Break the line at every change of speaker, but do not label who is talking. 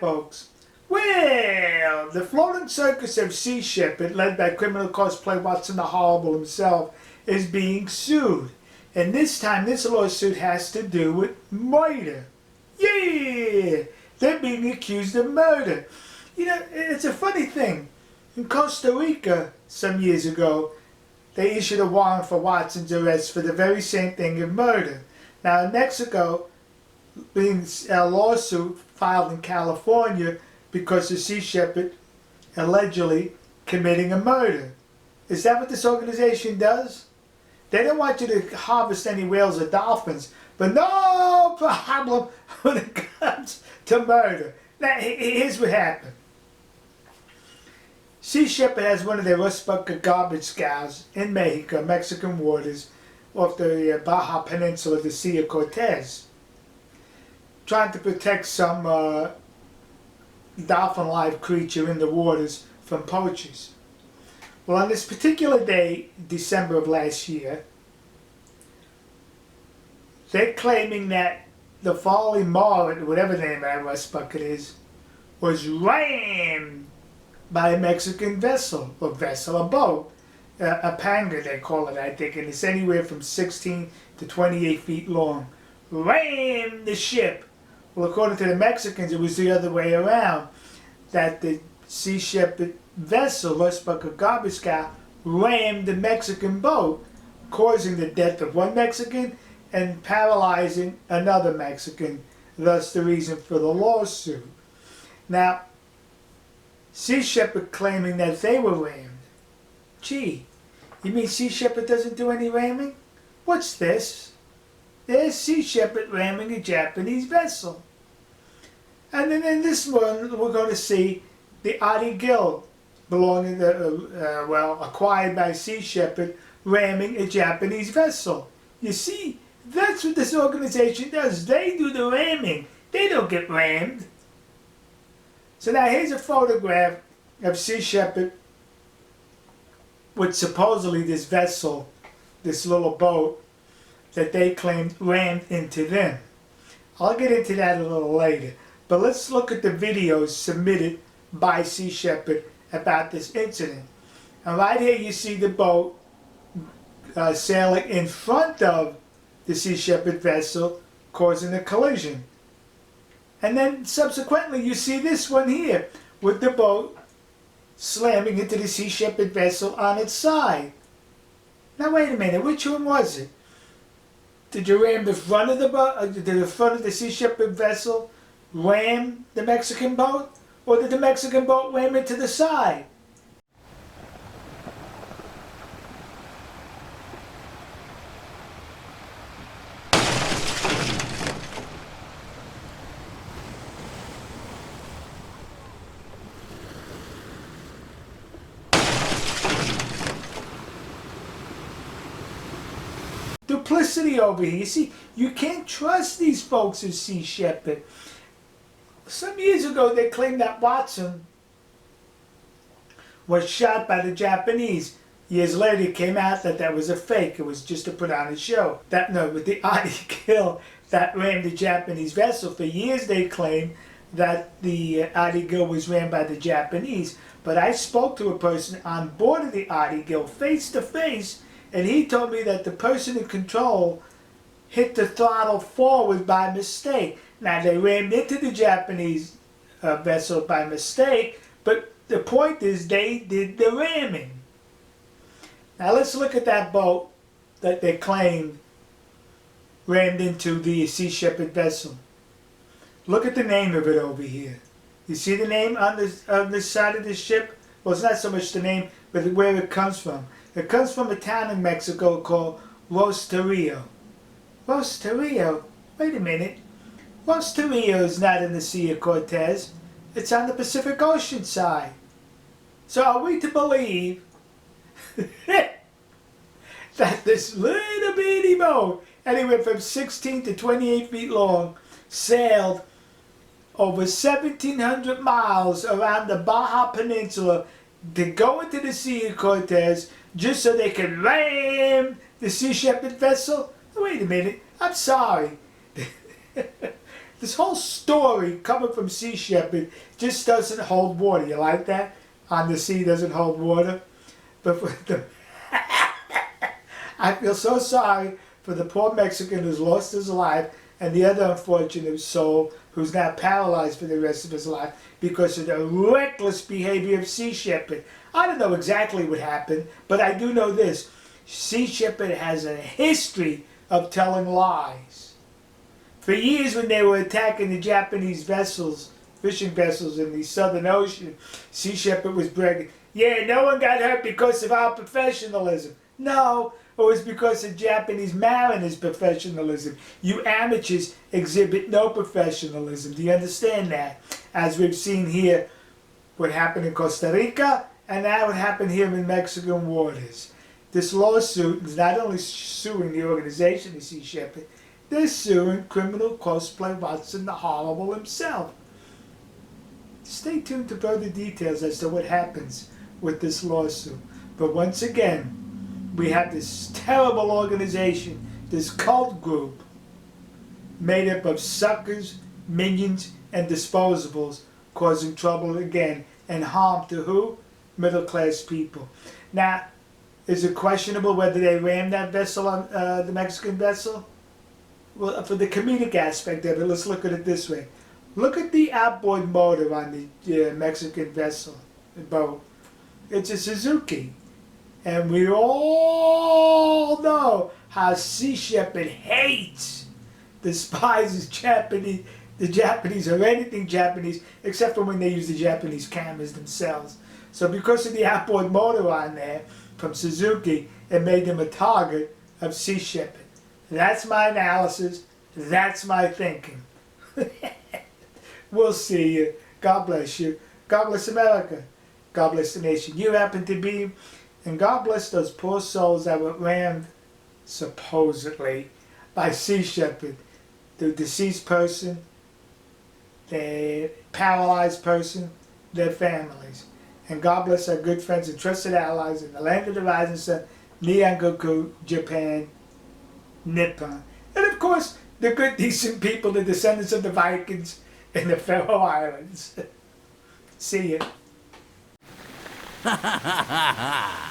folks? Well, the floating circus of Sea Shepherd, led by criminal Cosplay Watson the Horrible himself, is being sued. And this time, this lawsuit has to do with murder. Yeah! They're being accused of murder. You know, it's a funny thing. In Costa Rica, some years ago, they issued a warrant for Watson's arrest for the very same thing of murder. Now, in Mexico, being a lawsuit filed in California because of Sea Shepherd allegedly committing a murder. Is that what this organization does? They don't want you to harvest any whales or dolphins, but no problem when it comes to murder. Now, here's what happened. Sea Shepherd has one of their Rosarito garbage scows in Mexico, Mexican waters, off the Baja Peninsula, the Sea of Cortez, trying to protect some dolphin-like creature in the waters from poachers. Well, on this particular day, December of last year, they're claiming that the Farley Mowat, whatever the name of that rust bucket is, was rammed by a Mexican vessel, a boat, a panga they call it, I think, and it's anywhere from 16 to 28 feet long. Rammed the ship. Well, according to the Mexicans, it was the other way around, that the Sea Shepherd vessel, Rosarito garbage scow, rammed the Mexican boat, causing the death of one Mexican and paralyzing another Mexican, thus the reason for the lawsuit. Now, Sea Shepherd claiming that they were rammed. Gee, you mean Sea Shepherd doesn't do any ramming? What's this? There's Sea Shepherd ramming a Japanese vessel. And then in this one, we're going to see the Artie Gill, belonging to, acquired by Sea Shepherd, ramming a Japanese vessel. You see, that's what this organization does. They do the ramming. They don't get rammed. So now here's a photograph of Sea Shepherd with supposedly this vessel, this little boat, that they claimed rammed into them. I'll get into that a little later. But let's look at the videos submitted by Sea Shepherd about this incident. And right here you see the boat sailing in front of the Sea Shepherd vessel, causing a collision. And then subsequently you see this one here, with the boat slamming into the Sea Shepherd vessel on its side. Now wait a minute, which one was it? Did you ram the front of the boat? Did the front of the Sea Shepherd vessel ram the Mexican boat? Or did the Mexican boat ram it to the side? Duplicity over here. You see, you can't trust these folks at Sea Shepherd. Some years ago, they claimed that Watson was shot by the Japanese. Years later, it came out that that was a fake. It was just to put on a show. With the Artie Gill that rammed the Japanese vessel. For years, they claimed that the Artie Gill was rammed by the Japanese. But I spoke to a person on board of the Artie Gill face to face, and he told me that the person in control hit the throttle forward by mistake. Now, they rammed into the Japanese vessel by mistake, but the point is they did the ramming. Now, let's look at that boat that they claimed rammed into the Sea Shepherd vessel. Look at the name of it over here. You see the name on the side of the ship? Well, it's not so much the name, but where it comes from. It comes from a town in Mexico called Rosarito. Rosarito? Wait a minute. Rosarito is not in the Sea of Cortez. It's on the Pacific Ocean side. So are we to believe that this little bitty boat, anywhere from 16 to 28 feet long, sailed over 1,700 miles around the Baja Peninsula to go into the Sea of Cortez just so they could ram the Sea Shepherd vessel? Wait a minute, I'm sorry. This whole story coming from Sea Shepherd just doesn't hold water. You like that? On the sea doesn't hold water. But for the I feel so sorry for the poor Mexican who's lost his life and the other unfortunate soul who's now paralyzed for the rest of his life because of the reckless behavior of Sea Shepherd. I don't know exactly what happened, but I do know this. Sea Shepherd has a history of telling lies. For years when they were attacking the Japanese vessels, fishing vessels in the Southern Ocean, Sea Shepherd was bragging, yeah, no one got hurt because of our professionalism. No, it was because of Japanese mariners' professionalism. You amateurs exhibit no professionalism. Do you understand that? As we've seen here, what happened in Costa Rica, and now what happened here in Mexican waters. This lawsuit is not only suing the organization, the Sea Shepherd, they're suing criminal Cosplay Watson, the Horrible himself. Stay tuned to further details as to what happens with this lawsuit. But once again, we have this terrible organization, this cult group, made up of suckers, minions, and disposables, causing trouble again and harm to who? Middle-class people. Now, is it questionable whether they rammed that vessel on the Mexican vessel? Well, for the comedic aspect of it, let's look at it this way. Look at the outboard motor on the Mexican vessel, the boat. It's a Suzuki. And we all know how Sea Shepherd hates, despises the Japanese or anything Japanese, except for when they use the Japanese cameras themselves. So because of the outboard motor on there from Suzuki, it made them a target of Sea Shepherd. That's my analysis. That's my thinking. We'll see you. God bless you. God bless America. God bless the nation you happen to be. And God bless those poor souls that were rammed, supposedly, by Sea Shepherd. The deceased person, the paralyzed person, their families. And God bless our good friends and trusted allies in the land of the rising sun, Nihongoku, Japan, Nippon. And of course, the good, decent people, the descendants of the Vikings in the Faroe Islands. See ya.